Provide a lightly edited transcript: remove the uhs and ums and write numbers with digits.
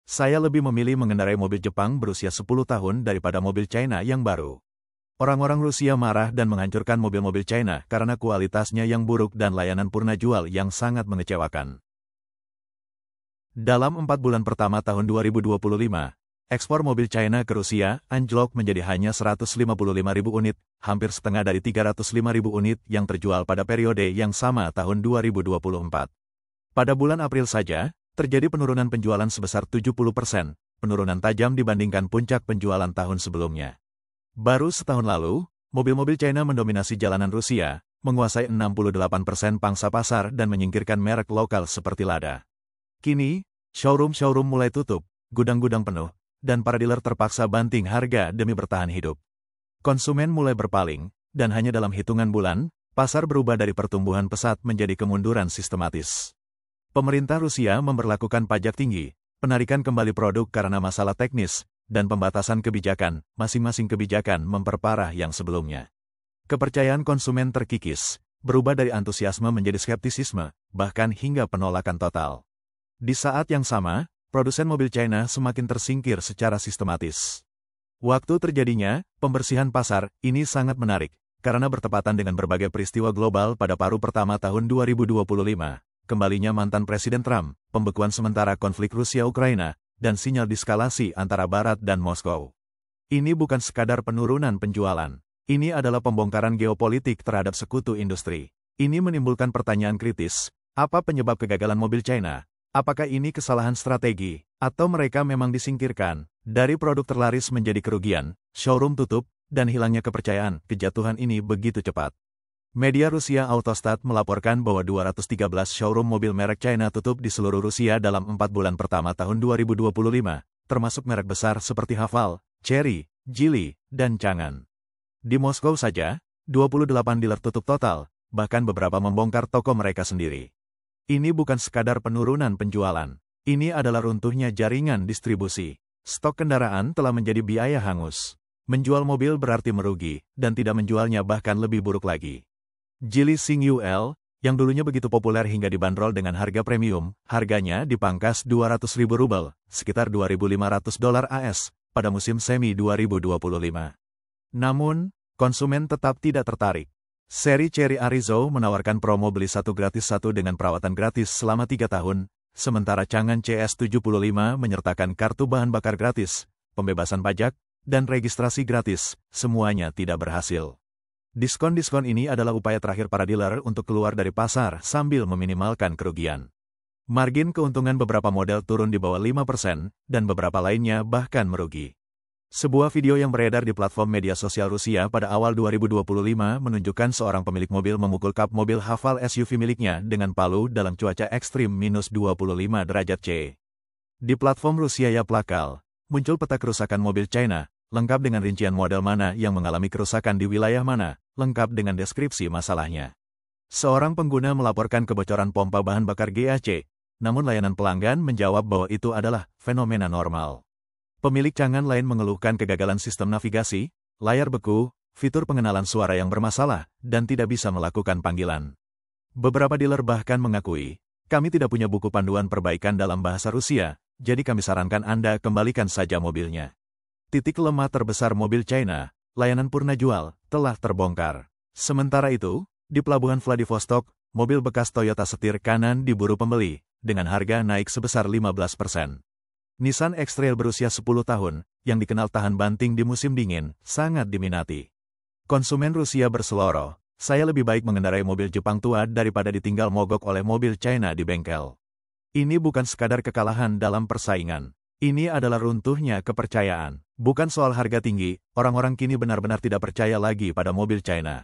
saya lebih memilih mengendarai mobil Jepang berusia 10 tahun daripada mobil China yang baru. Orang-orang Rusia marah dan menghancurkan mobil-mobil China karena kualitasnya yang buruk dan layanan purna jual yang sangat mengecewakan. Dalam 4 bulan pertama tahun 2025, ekspor mobil China ke Rusia anjlok menjadi hanya 155.000 unit, hampir setengah dari 305.000 unit yang terjual pada periode yang sama tahun 2024. Pada bulan April saja, terjadi penurunan penjualan sebesar 70%, penurunan tajam dibandingkan puncak penjualan tahun sebelumnya. Baru setahun lalu, mobil-mobil China mendominasi jalanan Rusia, menguasai 68% pangsa pasar dan menyingkirkan merek lokal seperti Lada. Kini, showroom-showroom mulai tutup, gudang-gudang penuh, dan para dealer terpaksa banting harga demi bertahan hidup. Konsumen mulai berpaling, dan hanya dalam hitungan bulan, pasar berubah dari pertumbuhan pesat menjadi kemunduran sistematis. Pemerintah Rusia memberlakukan pajak tinggi, penarikan kembali produk karena masalah teknis, dan pembatasan kebijakan, masing-masing kebijakan memperparah yang sebelumnya. Kepercayaan konsumen terkikis, berubah dari antusiasme menjadi skeptisisme, bahkan hingga penolakan total. Di saat yang sama, produsen mobil China semakin tersingkir secara sistematis. Waktu terjadinya pembersihan pasar ini sangat menarik, karena bertepatan dengan berbagai peristiwa global pada paruh pertama tahun 2025. Kembalinya mantan Presiden Trump, pembekuan sementara konflik Rusia-Ukraina, dan sinyal diskalasi antara Barat dan Moskow. Ini bukan sekadar penurunan penjualan. Ini adalah pembongkaran geopolitik terhadap sekutu industri. Ini menimbulkan pertanyaan kritis, apa penyebab kegagalan mobil China? Apakah ini kesalahan strategi, atau mereka memang disingkirkan? Dari produk terlaris menjadi kerugian, showroom tutup, dan hilangnya kepercayaan, kejatuhan ini begitu cepat. Media Rusia Autostat melaporkan bahwa 213 showroom mobil merek China tutup di seluruh Rusia dalam 4 bulan pertama tahun 2025, termasuk merek besar seperti Haval, Chery, Geely, dan Changan. Di Moskow saja, 28 dealer tutup total, bahkan beberapa membongkar toko mereka sendiri. Ini bukan sekadar penurunan penjualan, ini adalah runtuhnya jaringan distribusi. Stok kendaraan telah menjadi biaya hangus. Menjual mobil berarti merugi, dan tidak menjualnya bahkan lebih buruk lagi. Geely Sing-UL, yang dulunya begitu populer hingga dibanderol dengan harga premium, harganya dipangkas 200.000 rubel, sekitar $2.500 AS, pada musim semi 2025. Namun, konsumen tetap tidak tertarik. Seri Chery Arizo menawarkan promo beli satu gratis satu dengan perawatan gratis selama 3 tahun, sementara Changan CS75 menyertakan kartu bahan bakar gratis, pembebasan pajak, dan registrasi gratis, semuanya tidak berhasil. Diskon-diskon ini adalah upaya terakhir para dealer untuk keluar dari pasar sambil meminimalkan kerugian. Margin keuntungan beberapa model turun di bawah 5%, dan beberapa lainnya bahkan merugi. Sebuah video yang beredar di platform media sosial Rusia pada awal 2025 menunjukkan seorang pemilik mobil memukul kap mobil Haval SUV miliknya dengan palu dalam cuaca ekstrim -25 derajat C. Di platform Rusia Yaplakal, muncul peta kerusakan mobil China, lengkap dengan rincian model mana yang mengalami kerusakan di wilayah mana, lengkap dengan deskripsi masalahnya. Seorang pengguna melaporkan kebocoran pompa bahan bakar GAC, namun layanan pelanggan menjawab bahwa itu adalah fenomena normal. Pemilik Changan lain mengeluhkan kegagalan sistem navigasi, layar beku, fitur pengenalan suara yang bermasalah, dan tidak bisa melakukan panggilan. Beberapa dealer bahkan mengakui, kami tidak punya buku panduan perbaikan dalam bahasa Rusia, jadi kami sarankan Anda kembalikan saja mobilnya. Titik lemah terbesar mobil China, layanan purna jual, telah terbongkar. Sementara itu, di Pelabuhan Vladivostok, mobil bekas Toyota setir kanan diburu pembeli, dengan harga naik sebesar 15%. Nissan X-Trail berusia 10 tahun, yang dikenal tahan banting di musim dingin, sangat diminati. Konsumen Rusia berseloroh, saya lebih baik mengendarai mobil Jepang tua daripada ditinggal mogok oleh mobil China di bengkel. Ini bukan sekadar kekalahan dalam persaingan. Ini adalah runtuhnya kepercayaan. Bukan soal harga tinggi, orang-orang kini benar-benar tidak percaya lagi pada mobil China.